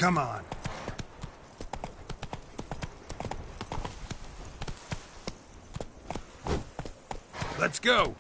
Come on. Let's go.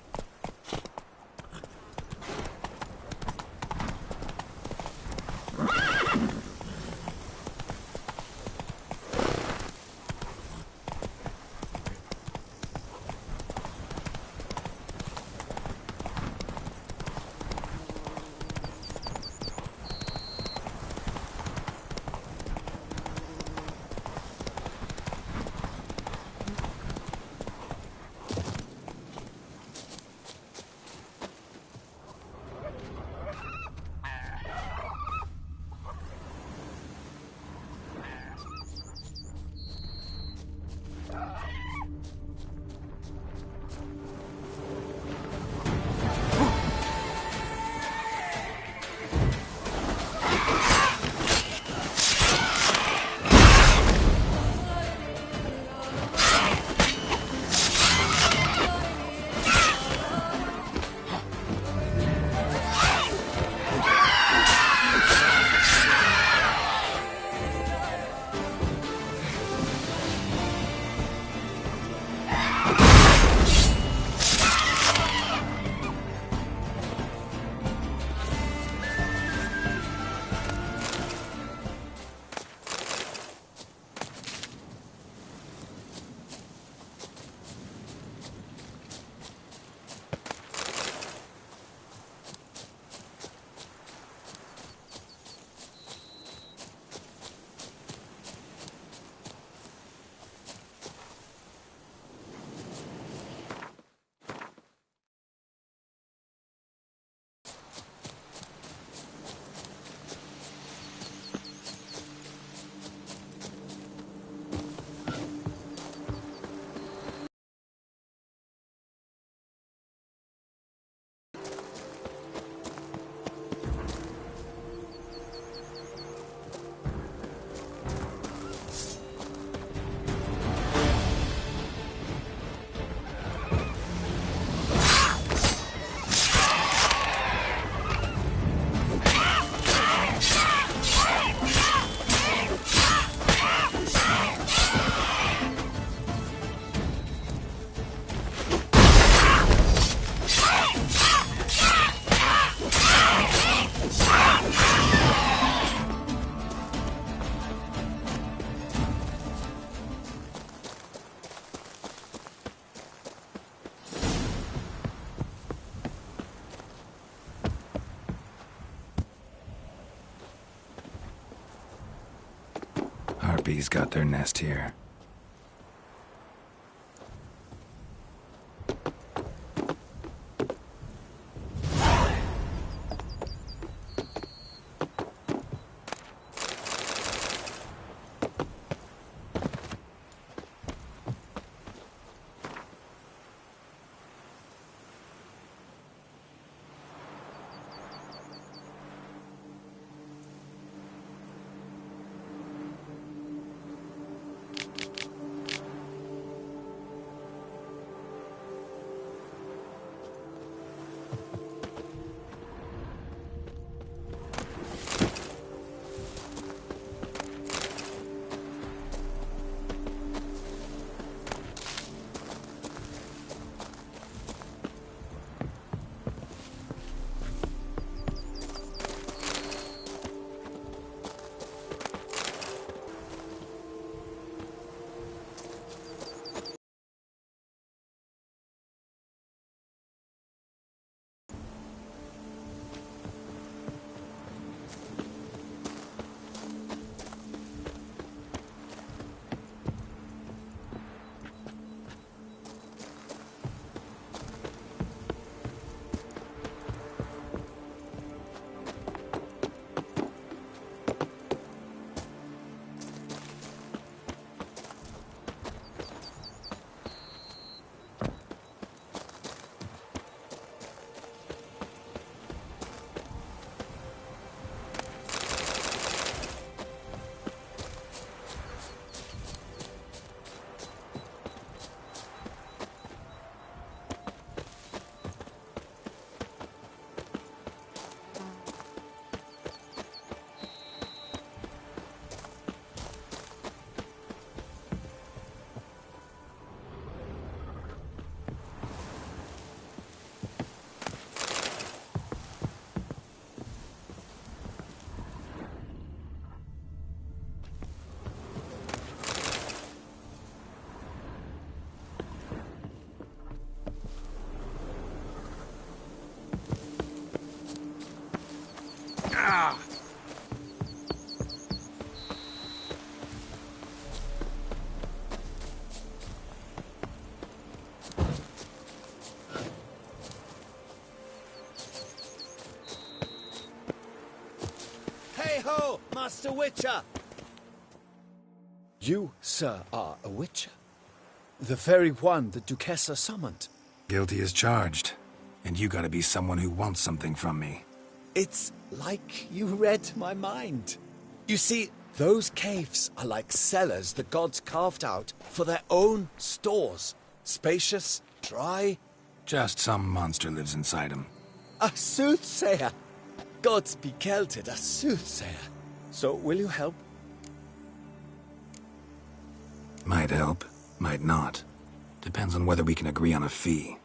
Harpies got their nest here. Hey-ho, Master Witcher! You, sir, are a witcher. The very one the Duchessa summoned. Guilty as charged. And you gotta be someone who wants something from me. It's like you read my mind. You see, those caves are like cellars the gods carved out for their own stores. Spacious, dry. Just some monster lives inside him. A soothsayer. Gods be kelted, a soothsayer. So will you help? Might help, might not. Depends on whether we can agree on a fee.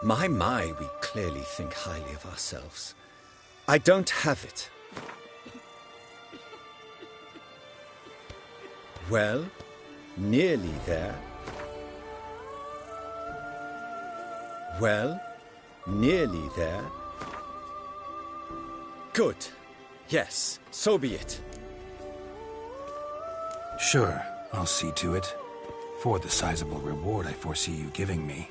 My, we clearly think highly of ourselves. I don't have it. Well, nearly there. Well, nearly there. Good. Yes, so be it. Sure, I'll see to it. For the sizable reward I foresee you giving me.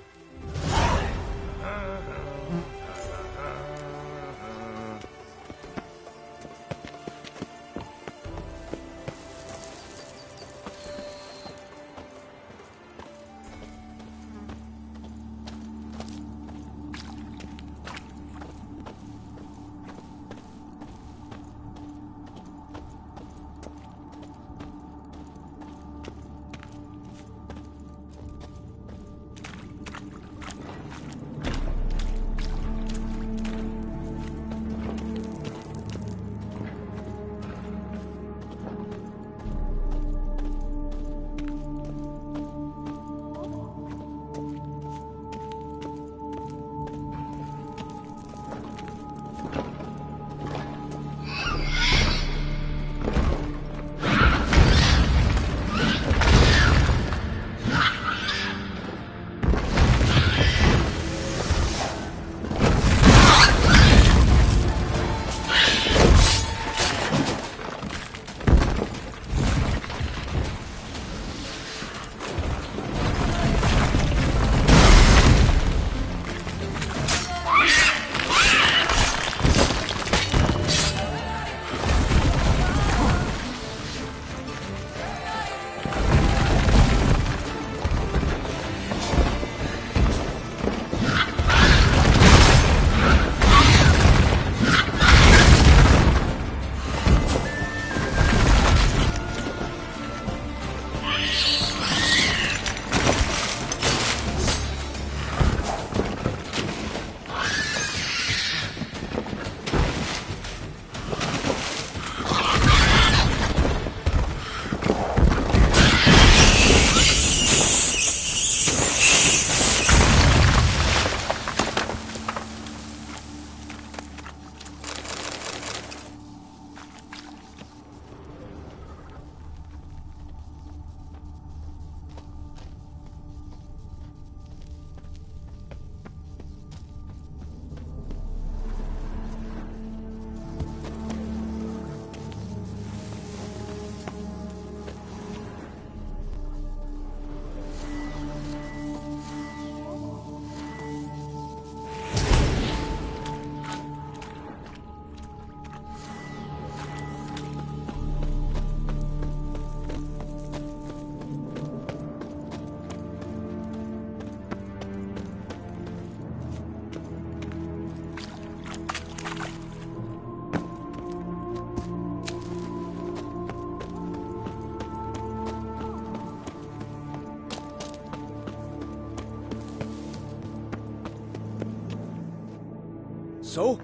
So?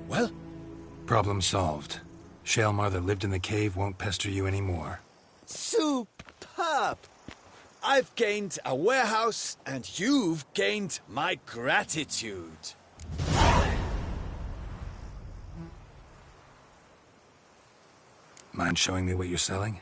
Well? Problem solved. Shaelmar that lived in the cave won't pester you anymore. Superb! I've gained a warehouse, and you've gained my gratitude. Mind showing me what you're selling?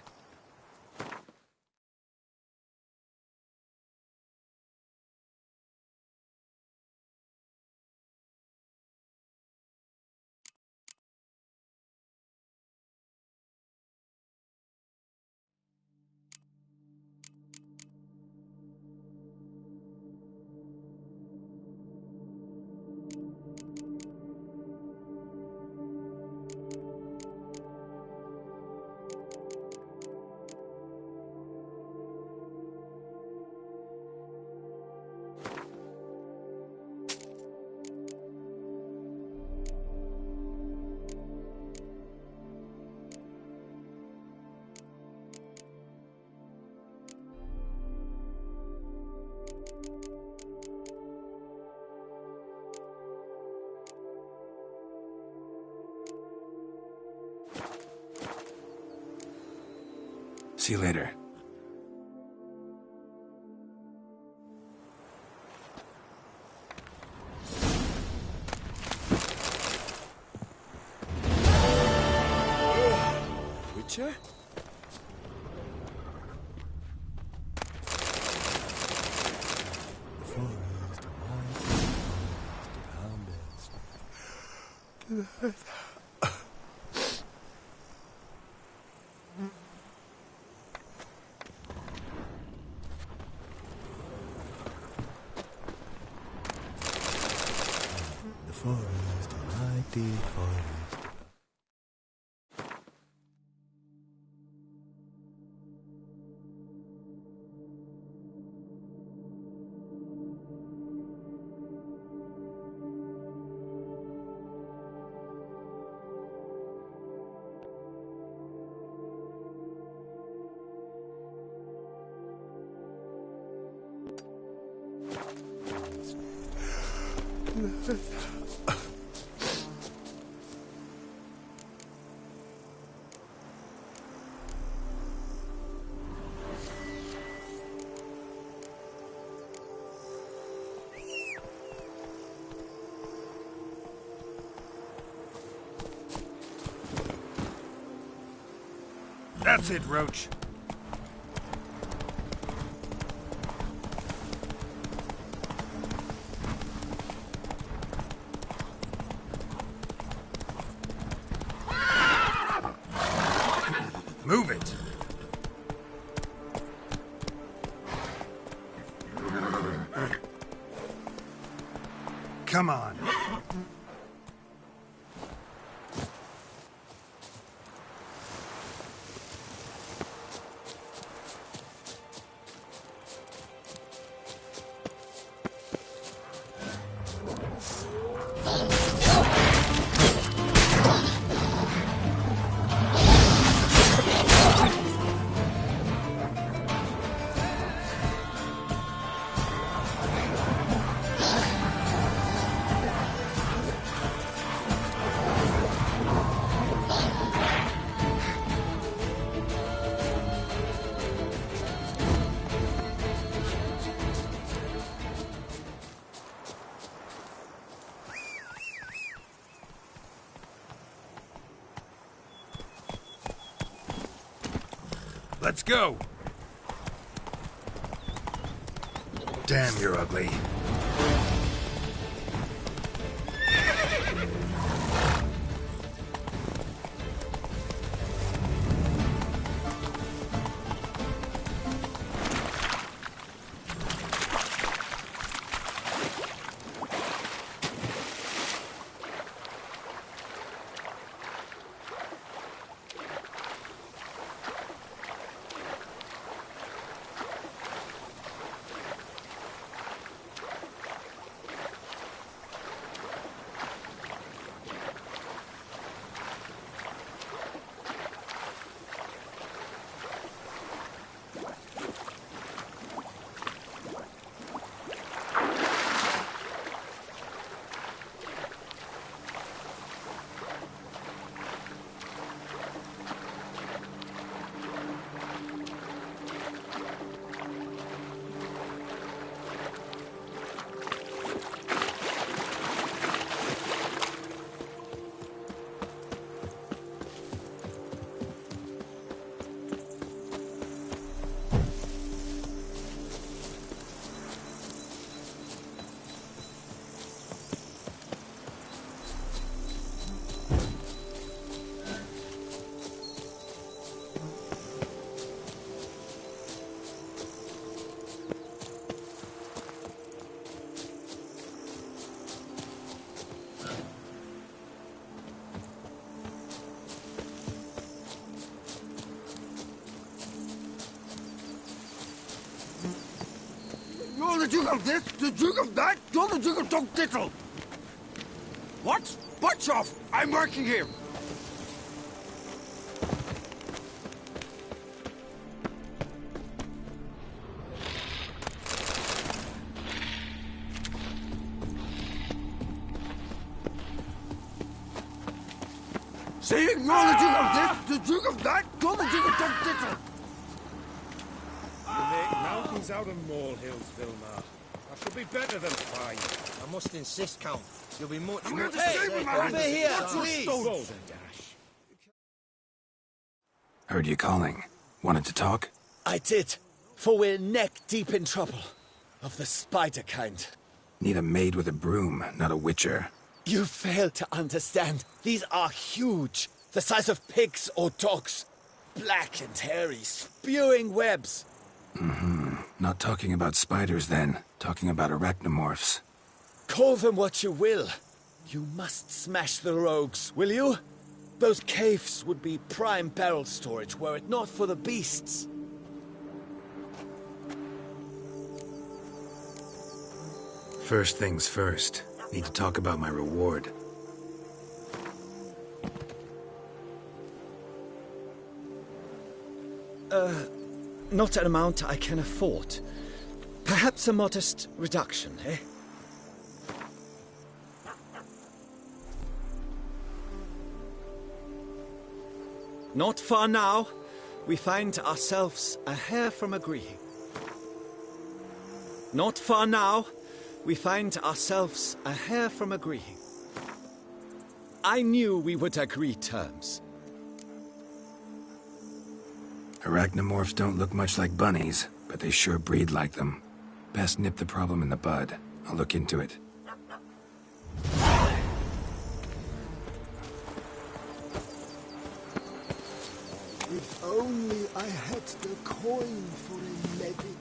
See you later. Witcher? The forest, a mighty forest. That's it, Roach. Move it. Come on. Let's go. Damn, you're ugly. You're the Duke of this, the Duke of that, you're the Duke of Dog Tittle. What? Butch off! I'm working here. See? You're the Duke of this, the Duke of that, you're the Duke of Dog Tittle. make mountains out of molehills, Vilma. I shall be better than fine. I must insist, Count. You'll be much I'm more going to save safer my in over the here, dark. please. Balderdash. Heard you calling. Wanted to talk? I did, for we're neck deep in trouble. Of the spider kind. Need a maid with a broom, not a witcher. You fail to understand. These are huge. The size of pigs or dogs. Black and hairy, spewing webs. Not talking about spiders then. Talking about arachnomorphs. Call them what you will. You must smash the rogues, will you? Those caves would be prime barrel storage were it not for the beasts. First things first. Need to talk about my reward. Not an amount I can afford. Perhaps a modest reduction, eh? Not far now, we find ourselves a hair from agreeing. Not far now, we find ourselves a hair from agreeing. I knew we would agree terms. Arachnomorphs don't look much like bunnies, but they sure breed like them. Best nip the problem in the bud. I'll look into it. If only I had the coin for a medic.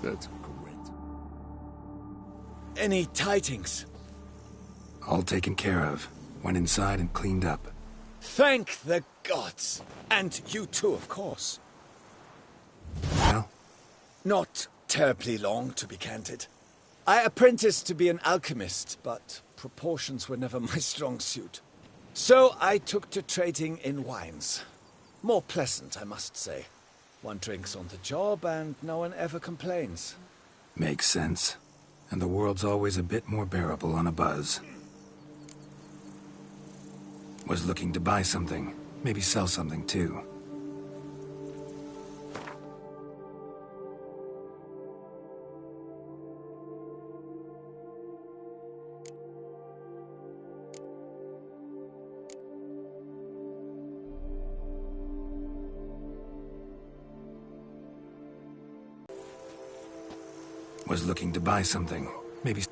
That's great. Any tidings? All taken care of. Went inside and cleaned up. Thank the gods! And you too, of course. Well, Not terribly long, to be candid. I apprenticed to be an alchemist, but proportions were never my strong suit. So I took to trading in wines. More pleasant, I must say. One drinks on the job and no one ever complains. makes sense. And the world's always a bit more bearable on a buzz. Was looking to buy something. Maybe sell something too. Was looking to buy something. Maybe...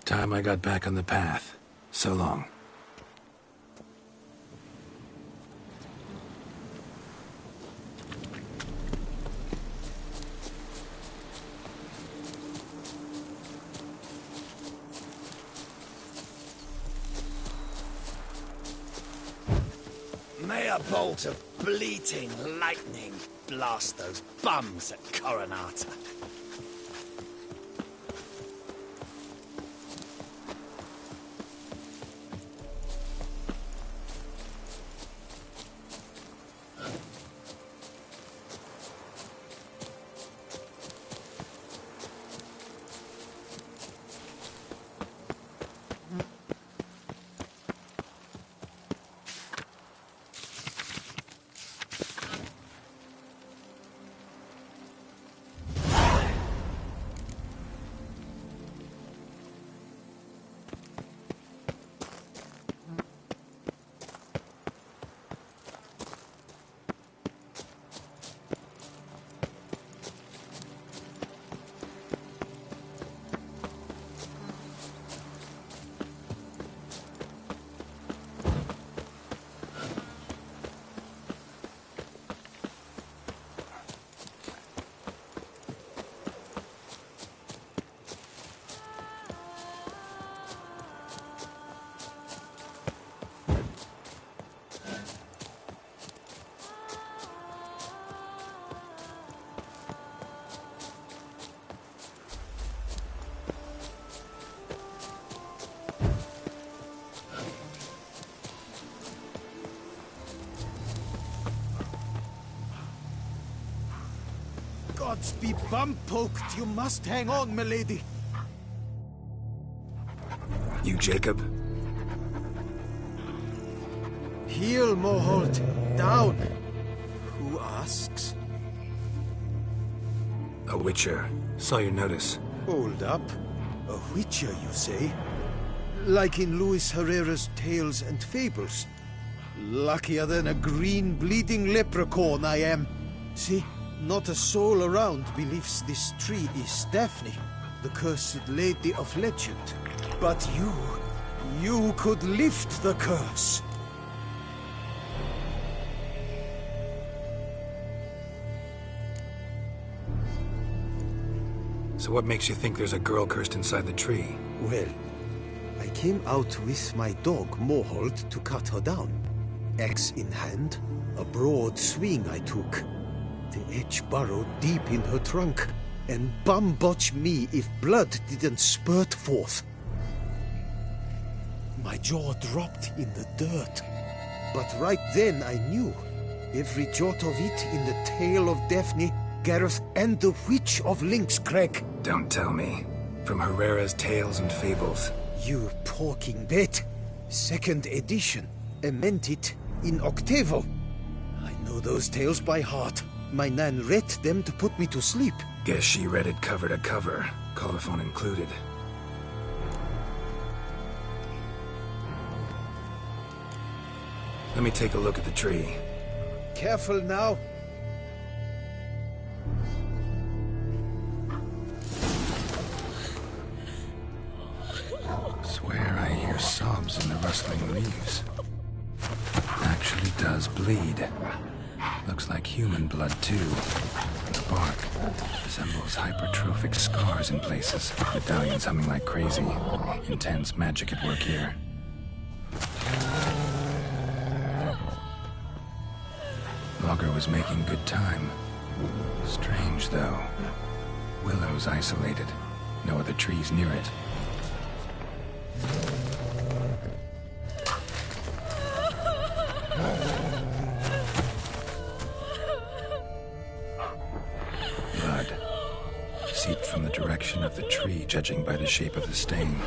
Time I got back on the path. So long. May a bolt of bleating lightning blast those bums at Coronata. Gods be bum-poked. You must hang on, milady. You, Jacob? Heel, Moholt. Down. Who asks? A witcher. Saw your notice. Hold up. A witcher, you say? Like in Luis Herrera's Tales and Fables. Luckier than a green bleeding leprechaun I am. See? Not a soul around believes this tree is Daphne, the cursed lady of legend. But you could lift the curse. So what makes you think there's a girl cursed inside the tree? Well, I came out with my dog Mohold to cut her down. Axe in hand, a broad swing I took. The edge burrowed deep in her trunk, and bum-botch me if blood didn't spurt forth. My jaw dropped in the dirt. But right then I knew. Every jot of it in the tale of Daphne, Gareth, and the Witch of Lynx Crag. Don't tell me. From Herrera's Tales and Fables. You talking bet. Second edition. Amended in octavo. I know those tales by heart. My nan read them to put me to sleep. Guess she read it cover to cover, colophon included. Let me take a look at the tree. Careful now. Swear I hear sobs in the rustling leaves. Actually does bleed. Looks like human blood too. The bark resembles hypertrophic scars in places. Medallions humming like crazy. Intense magic at work here. Logger was making good time. Strange, though. Willow's isolated. No other trees near it. Blood. Seeped from the direction of the tree, judging by the shape of the stain.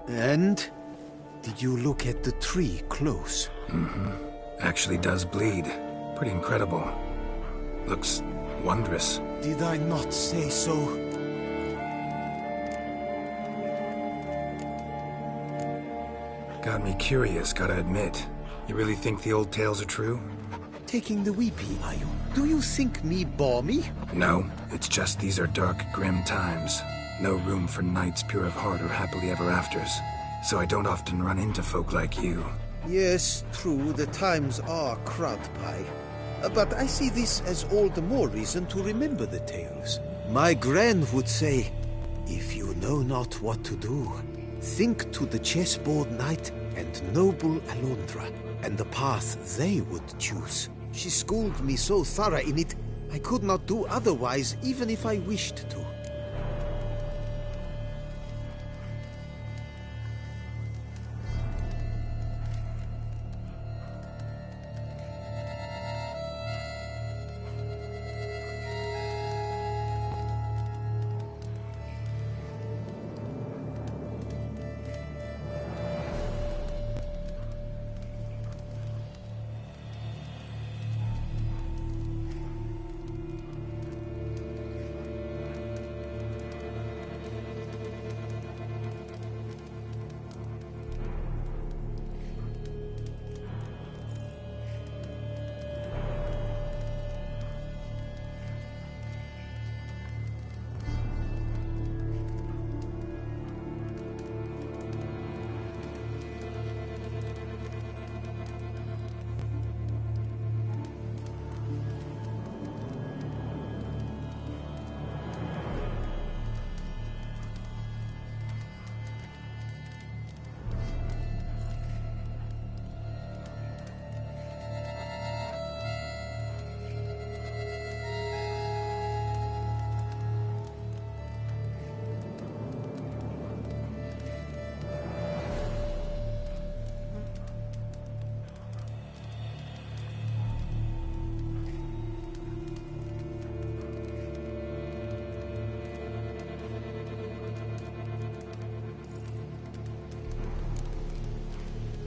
And? Did you look at the tree close? Mm-hmm. Actually does bleed. Pretty incredible. Looks wondrous. Did I not say so? Got me curious, gotta admit. You really think the old tales are true? Taking the weepy, are you? Do you think me balmy? No, it's just these are dark, grim times. No room for knights pure of heart or happily ever afters. So I don't often run into folk like you. Yes, true, the times are crud pie. But I see this as all the more reason to remember the tales. My gran would say, if you know not what to do, think to the chessboard knight and noble Alondra, and the path they would choose. She schooled me so thorough in it, I could not do otherwise even if I wished to.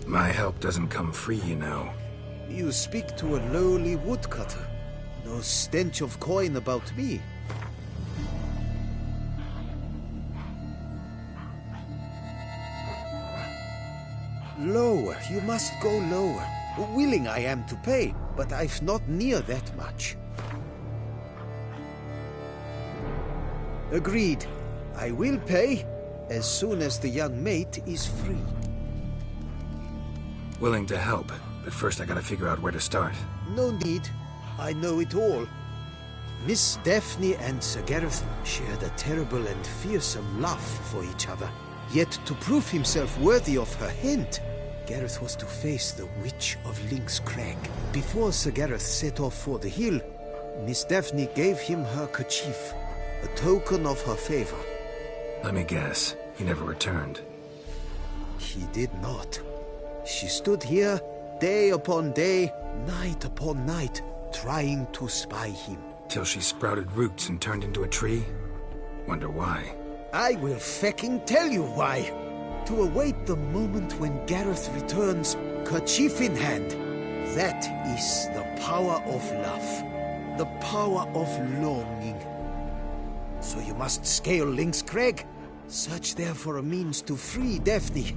My help doesn't come free, you know. You speak to a lowly woodcutter. No stench of coin about me. Lower, you must go lower. Willing I am to pay, but I've not near that much. Agreed. I will pay, as soon as the young mate is free. Willing to help, but first I gotta figure out where to start. No need. I know it all. Miss Daphne and Sir Gareth shared a terrible and fearsome love for each other. Yet to prove himself worthy of her hand, Gareth was to face the Witch of Lynx Crag. Before Sir Gareth set off for the hill, Miss Daphne gave him her kerchief, a token of her favor. Let me guess, he never returned. He did not. She stood here day upon day, night upon night, trying to spy him. Till she sprouted roots and turned into a tree? Wonder why. I will fecking tell you why. To await the moment when Gareth returns, kerchief in hand. That is the power of love. The power of longing. So you must scale Lynx Crag. Search there for a means to free Daphne.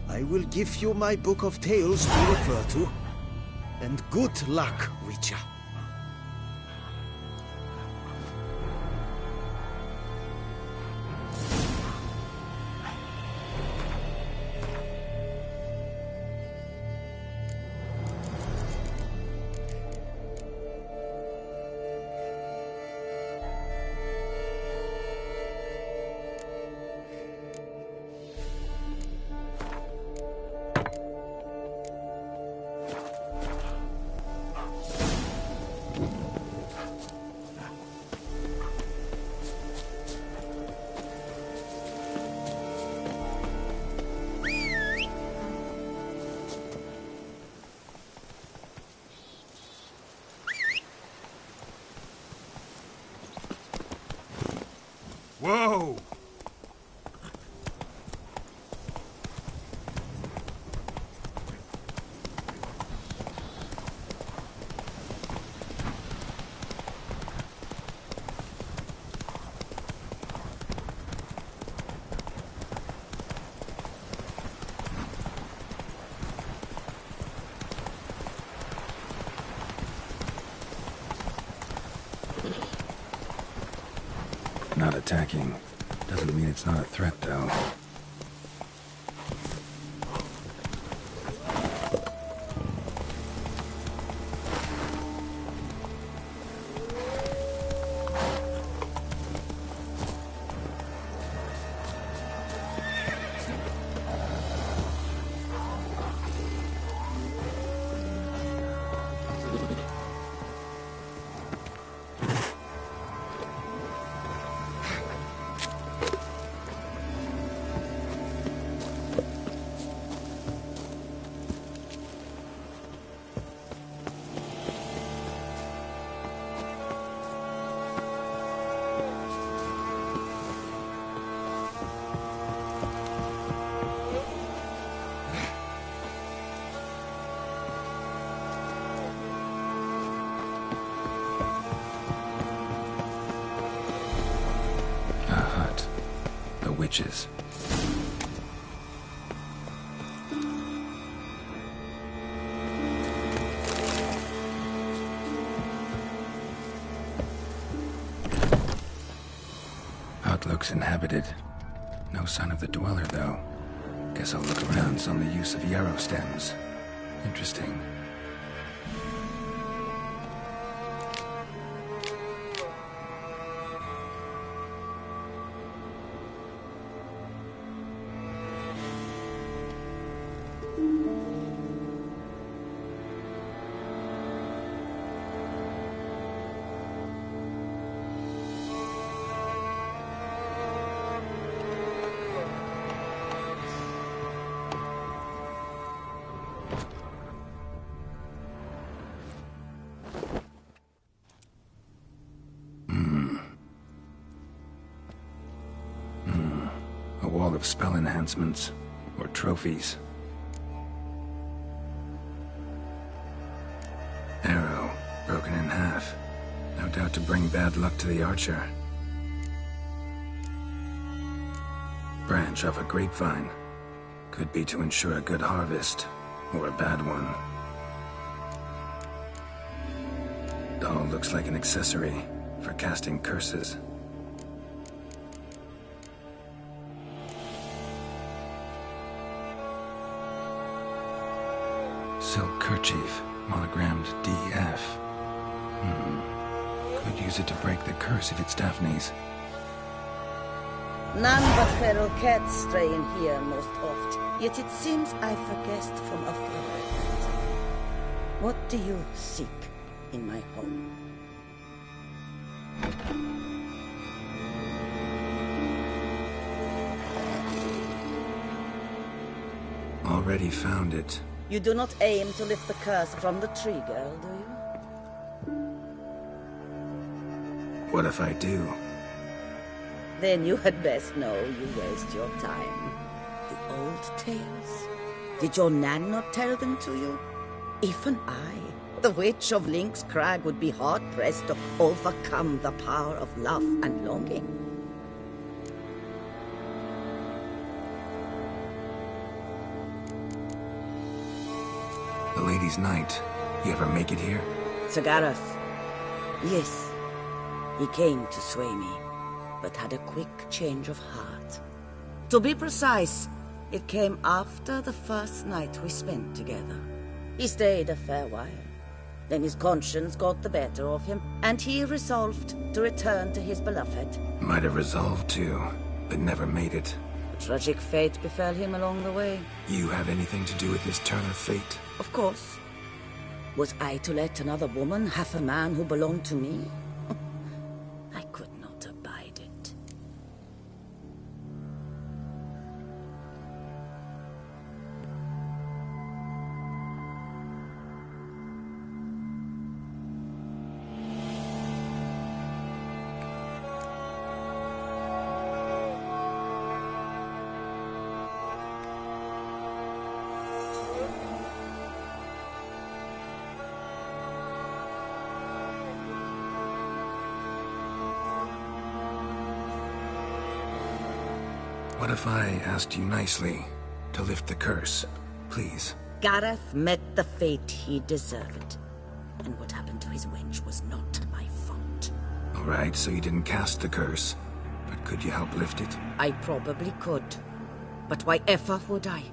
I will give you my book of tales to refer to. And good luck, Witcher. Whoa! Not attacking. Doesn't mean it's not a threat, though. Witches. Hut looks inhabited. No sign of the dweller, though. Guess I'll look around on the use of yarrow stems. Interesting. Wall of spell enhancements, or trophies. Arrow, broken in half. No doubt to bring bad luck to the archer. Branch off a grapevine. Could be to ensure a good harvest, or a bad one. Doll looks like an accessory for casting curses. Silk kerchief, monogrammed DF. Could use it to break the curse if it's Daphne's. None but feral cats stray in here most oft, yet it seems I've a guest from afar. What do you seek in my home? Already found it. You do not aim to lift the curse from the tree girl, do you? What if I do? Then you had best know you waste your time. The old tales. Did your Nan not tell them to you? Even I, the witch of Link's Crag, would be hard-pressed to overcome the power of love and longing. The Lady's Night. You ever make it here? Sir Gareth. Yes. He came to sway me, but had a quick change of heart. To be precise, it came after the first night we spent together. He stayed a fair while. Then his conscience got the better of him, and he resolved to return to his beloved. Might have resolved to, but never made it. A tragic fate befell him along the way. You have anything to do with this turn of fate? Of course. Was I to let another woman have a man who belonged to me? I could not abide it. What if I asked you nicely to lift the curse, please? Gareth met the fate he deserved. And what happened to his wench was not my fault. All right, so you didn't cast the curse, but could you help lift it? I probably could. But why ever would I?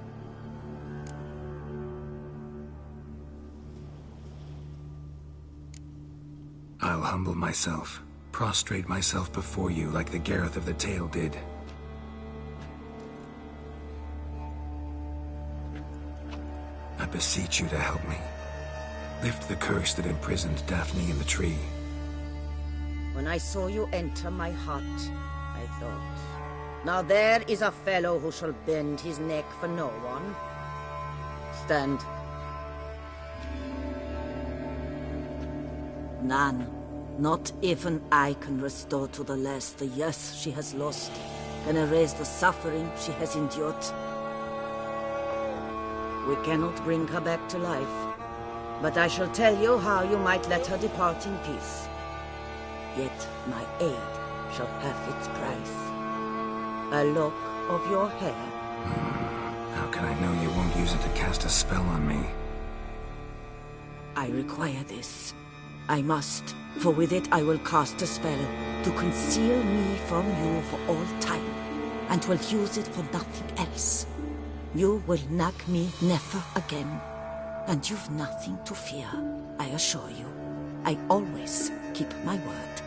I'll humble myself, prostrate myself before you like the Gareth of the Tale did. I beseech you to help me. Lift the curse that imprisoned Daphne in the tree. When I saw you enter my heart, I thought, now there is a fellow who shall bend his neck for no one. Stand. None, not even I can restore to the lass the years she has lost, can erase the suffering she has endured. We cannot bring her back to life, but I shall tell you how you might let her depart in peace. Yet my aid shall have its price. A lock of your hair. How can I know you won't use it to cast a spell on me? I require this. I must, for with it I will cast a spell to conceal me from you for all time, and will use it for nothing else. You will nag me never again, and you've nothing to fear, I assure you. I always keep my word.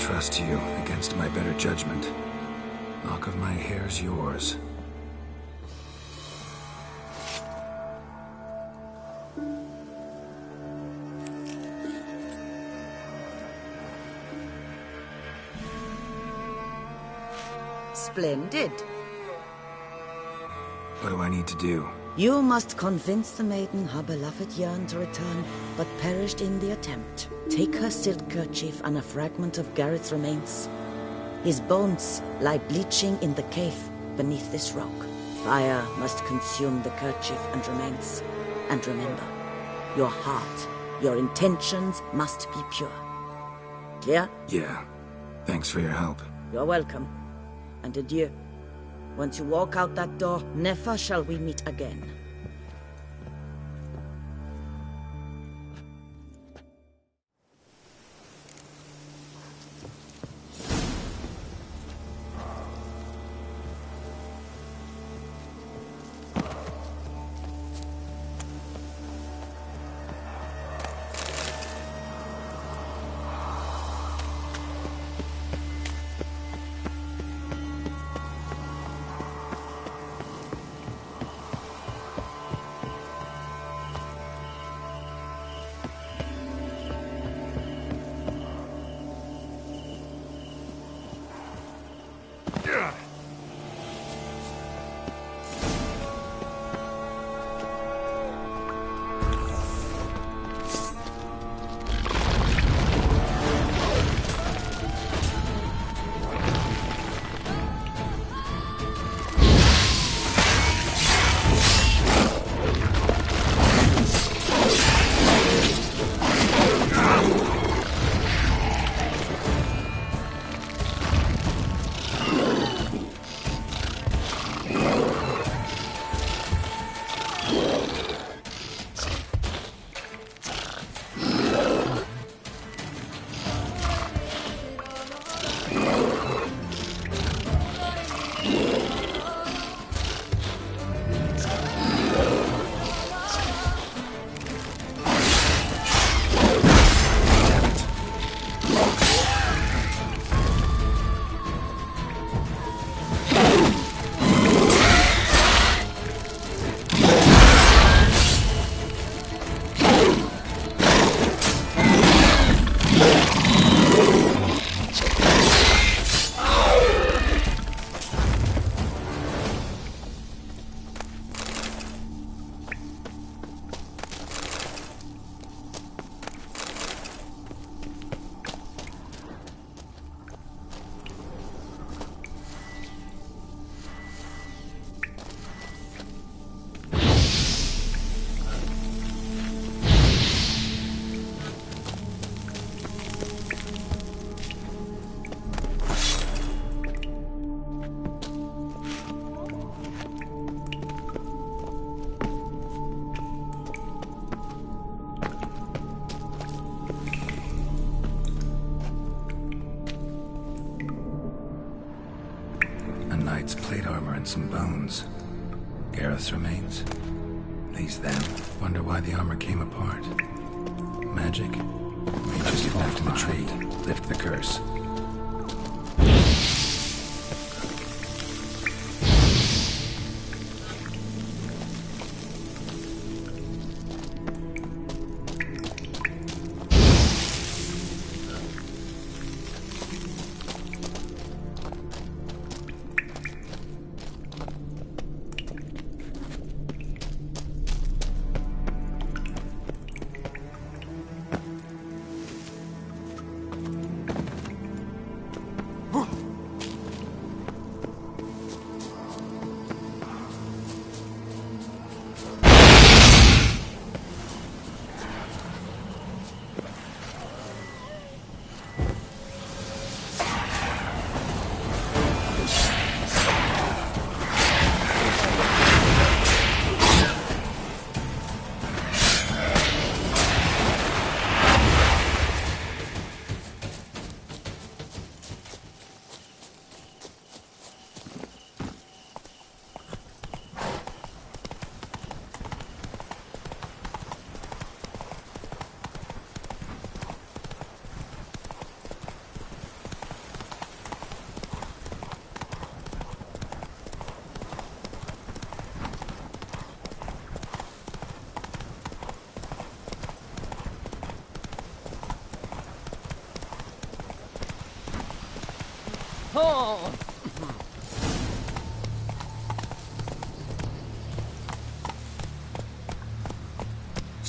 trust you against my better judgment. Lock of my hair's yours. Splendid. What do I need to do? You must convince the maiden her beloved yearned to return, but perished in the attempt. Take her silk kerchief and a fragment of Gareth's remains. His bones lie bleaching in the cave beneath this rock. Fire must consume the kerchief and remains. And remember, your heart, your intentions must be pure. Clear? Yeah. Thanks for your help. You're welcome. And adieu. Once you walk out that door, never shall we meet again. Knight's plate armor and some bones. Gareth's remains. These them. Wonder why the armor came apart. Magic? We just get back to the tree. Lift the curse.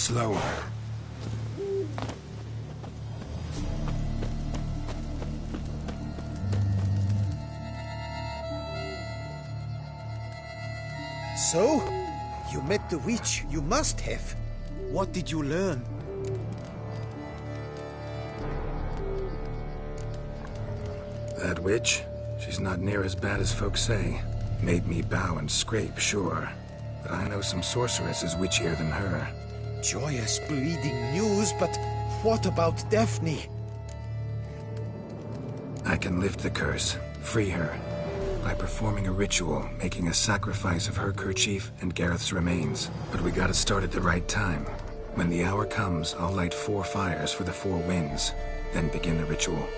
Slower. So? You met the witch. You must have. What did you learn? That witch? She's not near as bad as folks say. Made me bow and scrape, sure. But I know some sorceresses witchier than her. Joyous bleeding news, but what about Daphne? I can lift the curse, free her, by performing a ritual, making a sacrifice of her kerchief and Gareth's remains. But we gotta start at the right time. When the hour comes, I'll light 4 fires for the 4 winds, then begin the ritual.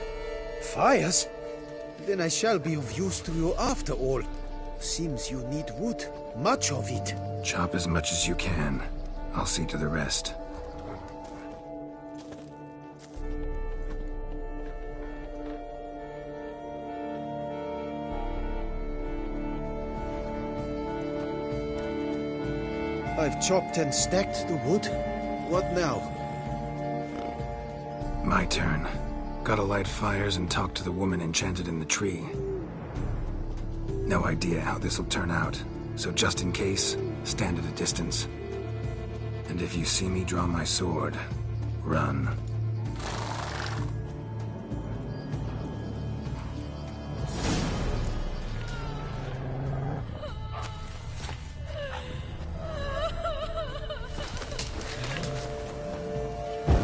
Fires? Then I shall be of use to you after all. Seems you need wood. Much of it. Chop as much as you can. I'll see to the rest. I've chopped and stacked the wood. What now? My turn. Gotta light fires and talk to the woman enchanted in the tree. No idea how this'll turn out, so just in case, stand at a distance. And if you see me draw my sword, run.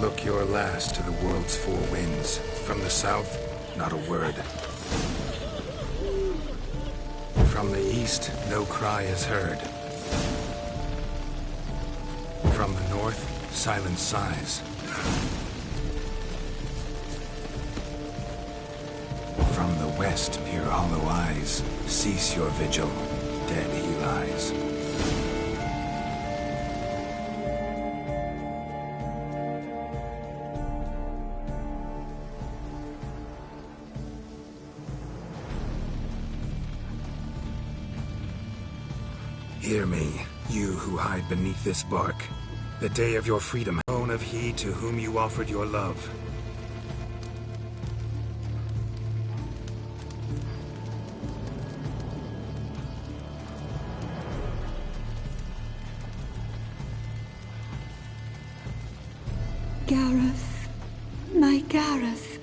Look your last to the world's 4 winds. From the south, not a word. From the east, no cry is heard. From the north, silent sighs. From the west, peer hollow eyes. Cease your vigil, dead he lies. Hear me, you who hide beneath this bark. The day of your freedom, own of he to whom you offered your love. Gareth, my Gareth,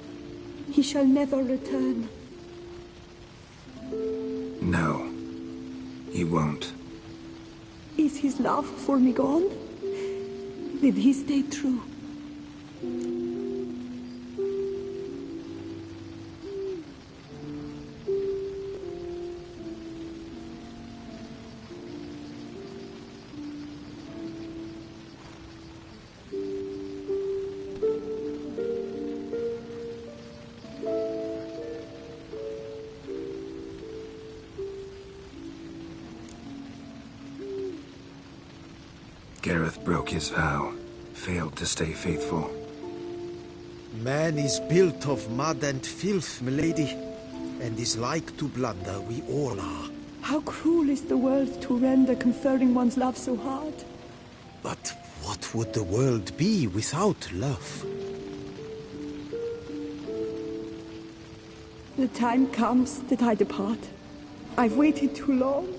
he shall never return. No, he won't. Is his love for me gone? Did he stay true? Gareth broke his vow, failed to stay faithful. Man is built of mud and filth, milady, and is like to blunder, we all are. How cruel is the world to render conferring one's love so hard. But what would the world be without love? The time comes that I depart. I've waited too long.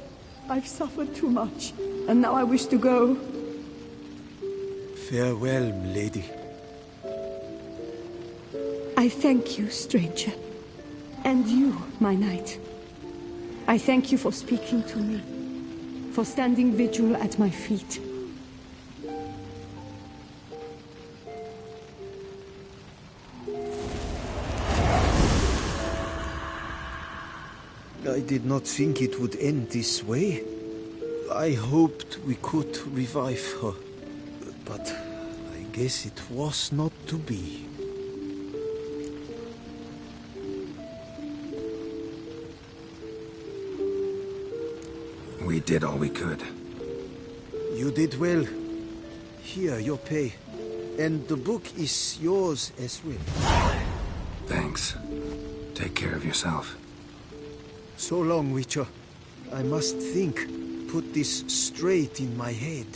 I've suffered too much. And now I wish to go. Farewell, milady. I thank you, stranger. And you, my knight. I thank you for speaking to me. For standing vigil at my feet. I did not think it would end this way. I hoped we could revive her. But I guess it was not to be. We did all we could. You did well. Here, your pay. And the book is yours as well. Thanks. Take care of yourself. So long, Witcher. I must think. Put this straight in my head.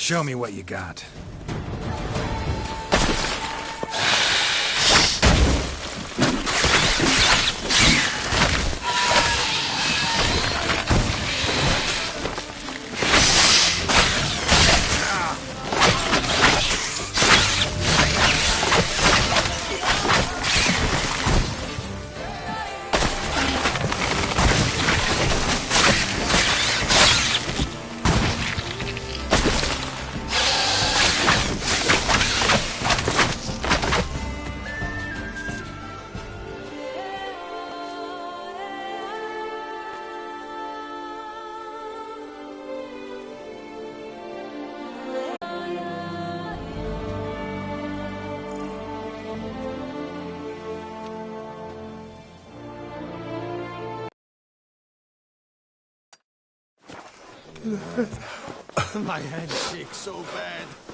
Show me what you got. My hand shakes so bad.